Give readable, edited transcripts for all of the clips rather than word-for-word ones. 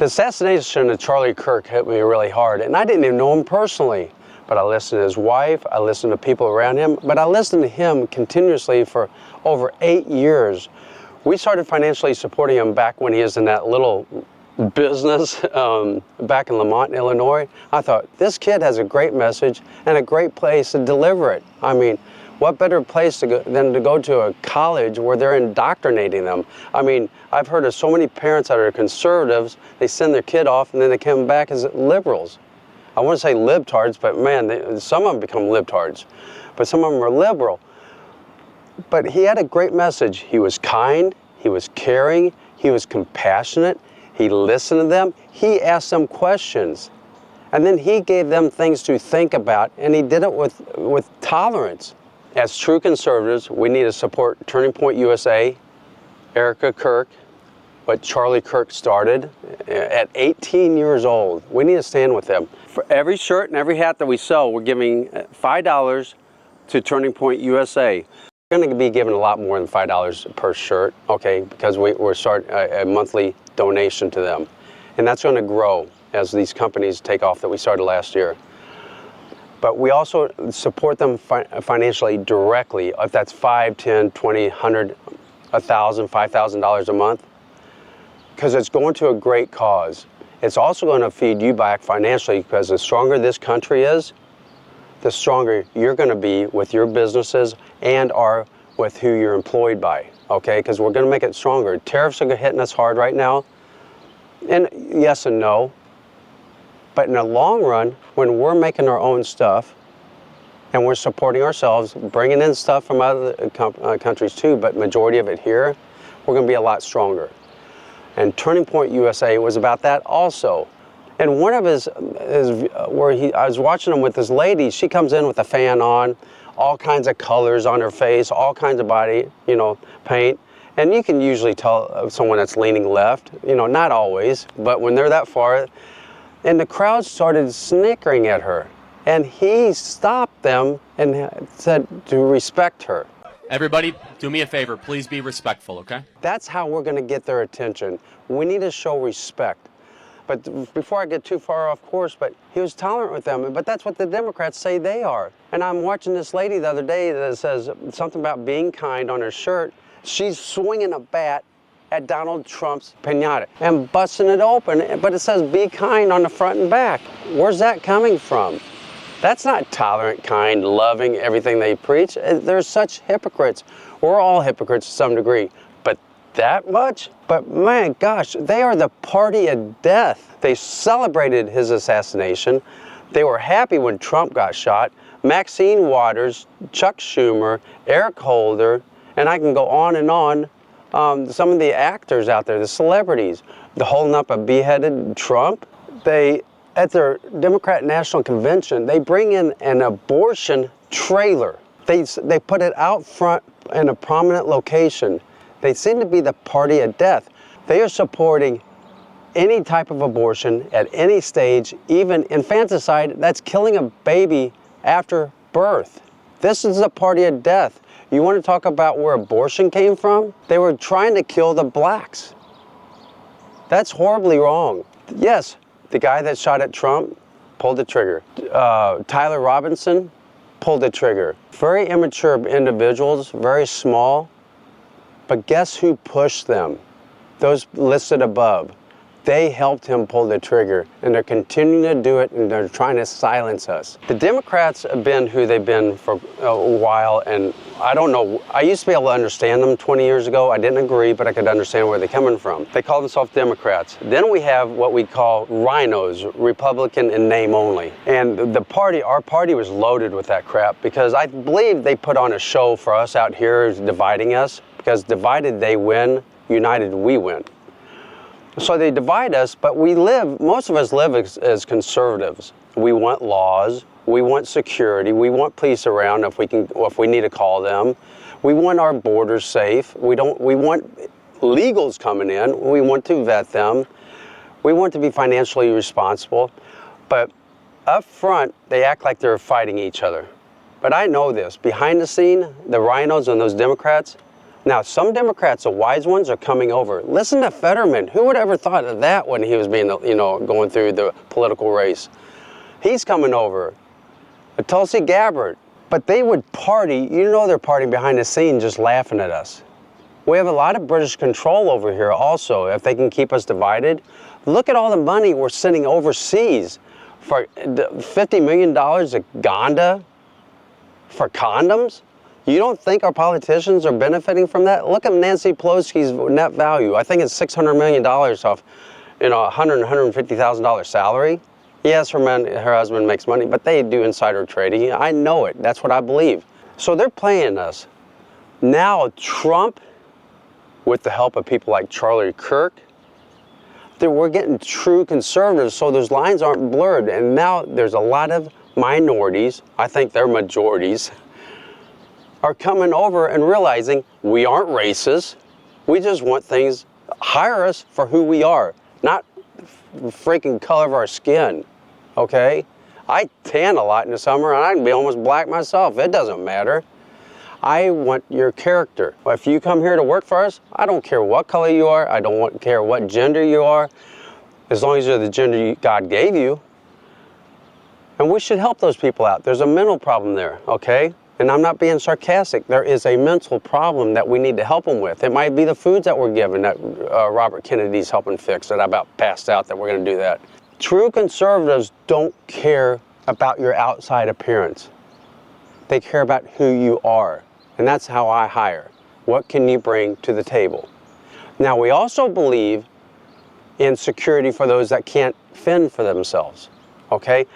The assassination of Charlie Kirk hit me really hard, and I didn't even know him personally. But I listened to his wife, I listened to people around him, but I listened to him continuously for over 8 years. We started financially supporting him back when he was in that little business back in Lamont, Illinois. I thought, this kid has a great message and a great place to deliver it. I mean, what better place than to go to a college where they're indoctrinating them? I mean, I've heard of so many parents that are conservatives, they send their kid off and then they come back as liberals. I want to say libtards, but man, some of them become libtards, but some of them are liberal. But he had a great message. He was kind, he was caring, he was compassionate, he listened to them, he asked them questions, and then he gave them things to think about, and he did it with tolerance. As true conservatives, we need to support Turning Point USA, Erica Kirk, what Charlie Kirk started at 18 years old. We need to stand with them. For every shirt and every hat that we sell, we're giving $5 to Turning Point USA. We're going to be giving a lot more than $5 per shirt, okay, because we're starting a monthly donation to them. And that's going to grow as these companies take off that we started last year. But we also support them financially directly, if that's $5, $10, $20, $100, $1,000, $5,000 a month, because it's going to a great cause. It's also going to feed you back financially, because the stronger this country is, the stronger you're going to be with your businesses and are with who you're employed by, okay? Because we're going to make it stronger. Tariffs are hitting us hard right now, and yes and no. But in the long run, when we're making our own stuff and we're supporting ourselves, bringing in stuff from other countries too, but majority of it here, we're going to be a lot stronger. And Turning Point USA was about that also. And one of his I was watching him with this lady, she comes in with a fan on, all kinds of colors on her face, all kinds of body, paint. And you can usually tell someone that's leaning left, not always, but when they're that far. And the crowd started snickering at her. And he stopped them and said to respect her. Everybody, do me a favor, please be respectful, okay? That's how we're going to get their attention. We need to show respect. But before I get too far off course, but he was tolerant with them, but that's what the Democrats say they are. And I'm watching this lady the other day that says something about being kind on her shirt. She's swinging a bat at Donald Trump's pinata and busting it open, but it says be kind on the front and back. Where's that coming from? That's not tolerant, kind, loving, everything they preach. They're such hypocrites. We're all hypocrites to some degree, but that much? But man, gosh, they are the party of death. They celebrated his assassination. They were happy when Trump got shot. Maxine Waters, Chuck Schumer, Eric Holder, and I can go on and on. Some of the actors out there, the celebrities, holding up a beheaded Trump. At their Democrat National Convention, they bring in an abortion trailer. They put it out front in a prominent location. They seem to be the party of death. They are supporting any type of abortion at any stage, even infanticide, that's killing a baby after birth. This is the party of death. You want to talk about where abortion came from? They were trying to kill the blacks. That's horribly wrong. Yes, the guy that shot at Trump pulled the trigger. Tyler Robinson pulled the trigger. Very immature individuals, very small, but guess who pushed them? Those listed above. They helped him pull the trigger, and they're continuing to do it, and they're trying to silence us. The Democrats have been who they've been for a while, and I don't know. I used to be able to understand them 20 years ago. I didn't agree, but I could understand where they're coming from. They call themselves Democrats. Then we have what we call rhinos, Republican in name only. And our party was loaded with that crap, because I believe they put on a show for us out here dividing us, because divided they win, united we win. So they divide us, but most of us live as conservatives. We want laws, we want security, we want police around if we need to call them. We want our borders safe. We want legals coming in. We want to vet them. We want to be financially responsible. But up front, they act like they're fighting each other. But I know this. Behind the scene, the rhinos and those Democrats, Now, some Democrats, the wise ones, are coming over. Listen to Fetterman. Who would ever thought of that when he was being, going through the political race? He's coming over. Tulsi Gabbard. But they would party, they're partying behind the scenes just laughing at us. We have a lot of British control over here also, if they can keep us divided. Look at all the money we're sending overseas for $50 million to Uganda for condoms. You don't think our politicians are benefiting from that? Look at Nancy Pelosi's net value. I think it's $600 million off, $150,000 salary. Yes, her husband makes money, but they do insider trading. I know it. That's what I believe. So they're playing us. Now Trump, with the help of people like Charlie Kirk, we're getting true conservatives, so those lines aren't blurred. And now there's a lot of minorities, I think they're majorities, are coming over and realizing we aren't racist. We just want things, hire us for who we are, not freaking color of our skin, okay? I tan a lot in the summer and I can be almost black myself. It doesn't matter. I want your character. If you come here to work for us, I don't care what color you are. I don't care what gender you are, as long as you're the gender God gave you. And we should help those people out. There's a mental problem there, okay? And I'm not being sarcastic. There is a mental problem that we need to help them with. It might be the foods that we're given that Robert Kennedy's helping fix, that I about passed out that we're going to do that. True conservatives don't care about your outside appearance. They care about who you are. And that's how I hire. What can you bring to the table? Now, we also believe in security for those that can't fend for themselves, okay?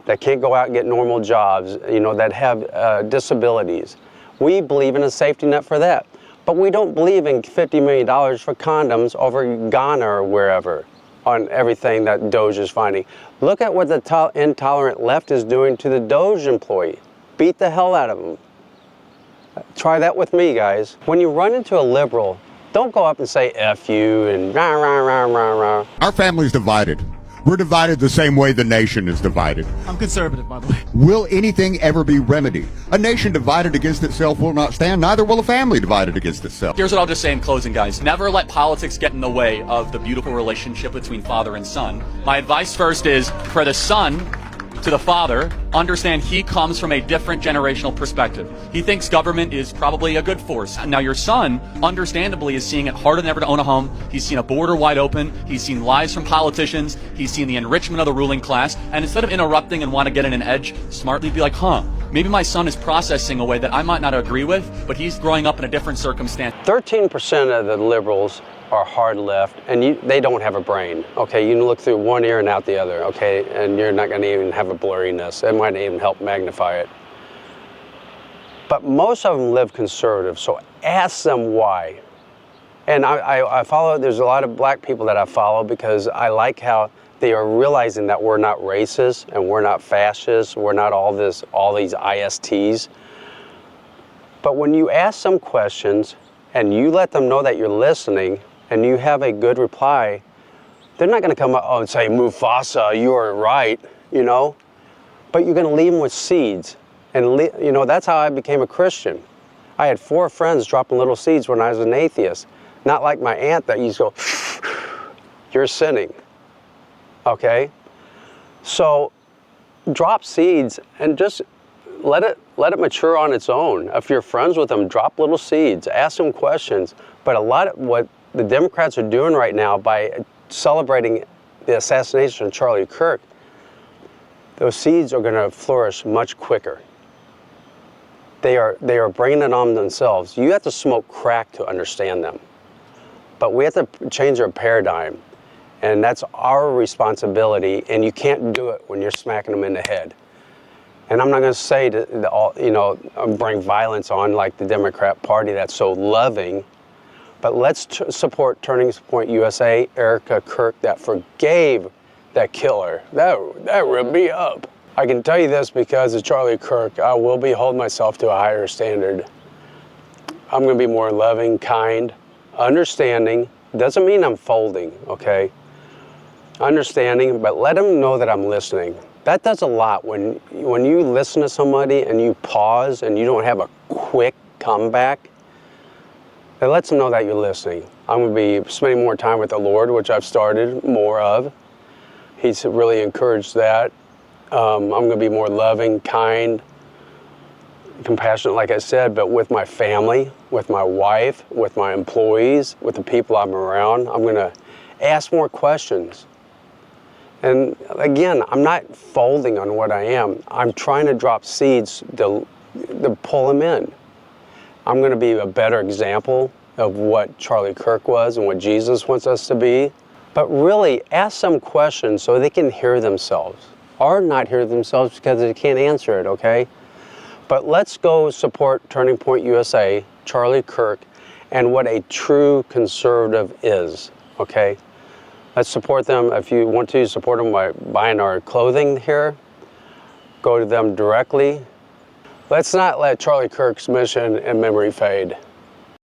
That can't go out and get normal jobs, that have disabilities. We believe in a safety net for that. But we don't believe in $50 million for condoms over Ghana or wherever on everything that Doge is finding. Look at what the intolerant left is doing to the Doge employee. Beat the hell out of them. Try that with me, guys. When you run into a liberal, don't go up and say F you and rah, rah, rah, rah, rah. Our family's divided. We're divided the same way the nation is divided. I'm conservative, by the way. Will anything ever be remedied? A nation divided against itself will not stand, neither will a family divided against itself. Here's what I'll just say in closing, guys. Never let politics get in the way of the beautiful relationship between father and son. My advice first is for the son to the father, understand he comes from a different generational perspective. He thinks government is probably a good force. Now your son, understandably, is seeing it harder than ever to own a home. He's seen a border wide open. He's seen lies from politicians. He's seen the enrichment of the ruling class. And instead of interrupting and want to get in an edge, smartly be like, maybe my son is processing a way that I might not agree with, but he's growing up in a different circumstance. 13% of the liberals are hard left, and they don't have a brain. Okay, you can look through one ear and out the other, okay, and you're not going to even have a blurriness. It might even help magnify it. But most of them live conservative, so ask them why. And I follow, there's a lot of black people that I follow because I like how they are realizing that we're not racist and we're not fascists, we're not all these ISTs. But when you ask some questions and you let them know that you're listening and you have a good reply, they're not going to come up and say, Mufasa, you are right, But you're going to leave them with seeds. And, that's how I became a Christian. I had 4 friends dropping little seeds when I was an atheist. Not like my aunt that used to go, you're sinning. Okay? So drop seeds and just let it mature on its own. If you're friends with them, drop little seeds, ask them questions. But a lot of what the Democrats are doing right now by celebrating the assassination of Charlie Kirk, those seeds are going to flourish much quicker. They are bringing it on themselves. You have to smoke crack to understand them. But we have to change our paradigm. And that's our responsibility. And you can't do it when you're smacking them in the head. And I'm not going to say bring violence on like the Democrat Party that's so loving. But let's support Turning Point USA, Erica Kirk, that forgave that killer. That ripped me up. I can tell you this because of Charlie Kirk, I will be holding myself to a higher standard. I'm going to be more loving, kind, understanding. Doesn't mean I'm folding, okay? Understanding, but let them know that I'm listening. That does a lot. When you listen to somebody and you pause and you don't have a quick comeback, It lets them know that you're listening. I'm going to be spending more time with the Lord, which I've started more of. He's really encouraged that. I'm going to be more loving, kind, compassionate, like I said, but with my family, with my wife, with my employees, with the people I'm around. I'm going to ask more questions. And again, I'm not folding on what I am. I'm trying to drop seeds to pull them in. I'm going to be a better example of what Charlie Kirk was and what Jesus wants us to be. But really, ask some questions so they can hear themselves, or not hear themselves because they can't answer it, okay? But let's go support Turning Point USA, Charlie Kirk, and what a true conservative is, okay? Let's support them. If you want to, support them by buying our clothing here. Go to them directly. Let's not let Charlie Kirk's mission and memory fade.